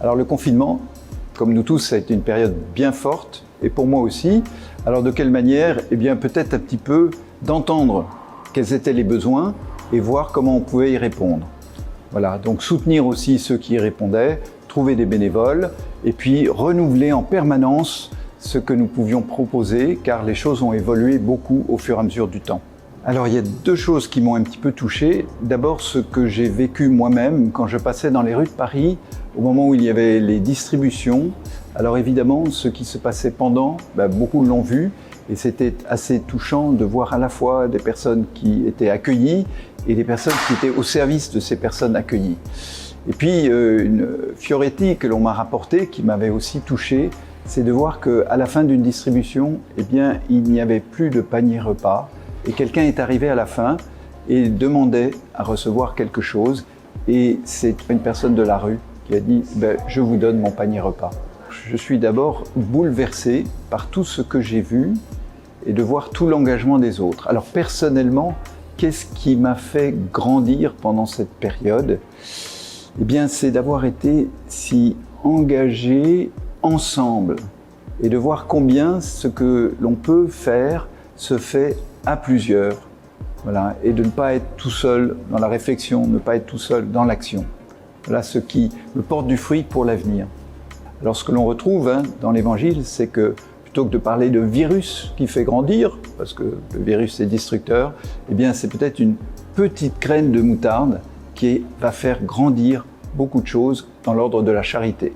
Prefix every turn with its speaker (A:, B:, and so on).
A: Alors le confinement, comme nous tous, ça a été une période bien forte, et pour moi aussi. Alors de quelle manière? Eh bien peut-être un petit peu d'entendre quels étaient les besoins et voir comment on pouvait y répondre. Voilà, donc soutenir aussi ceux qui y répondaient, trouver des bénévoles, et puis renouveler en permanence ce que nous pouvions proposer, car les choses ont évolué beaucoup au fur et à mesure du temps. Alors il y a deux choses qui m'ont un petit peu touché. D'abord ce que j'ai vécu moi-même quand je passais dans les rues de Paris, au moment où il y avait les distributions. Alors évidemment, ce qui se passait pendant, beaucoup l'ont vu, et c'était assez touchant de voir à la fois des personnes qui étaient accueillies et des personnes qui étaient au service de ces personnes accueillies. Et puis une Fioretti que l'on m'a rapportée, qui m'avait aussi touché, c'est de voir qu'à la fin d'une distribution, eh bien, il n'y avait plus de panier repas. Et quelqu'un est arrivé à la fin et demandait à recevoir quelque chose. Et c'est une personne de la rue qui a dit « je vous donne mon panier repas ». Je suis d'abord bouleversé par tout ce que j'ai vu et de voir tout l'engagement des autres. Alors personnellement, qu'est-ce qui m'a fait grandir pendant cette période? Eh bien, c'est d'avoir été si engagé ensemble et de voir combien ce que l'on peut faire se fait à plusieurs. Voilà, et de ne pas être tout seul dans la réflexion, ne pas être tout seul dans l'action. Voilà ce qui me porte du fruit pour l'avenir. Alors ce que l'on retrouve dans l'Évangile, c'est que plutôt que de parler de virus qui fait grandir, parce que le virus est destructeur, eh bien c'est peut-être une petite graine de moutarde qui va faire grandir beaucoup de choses dans l'ordre de la charité.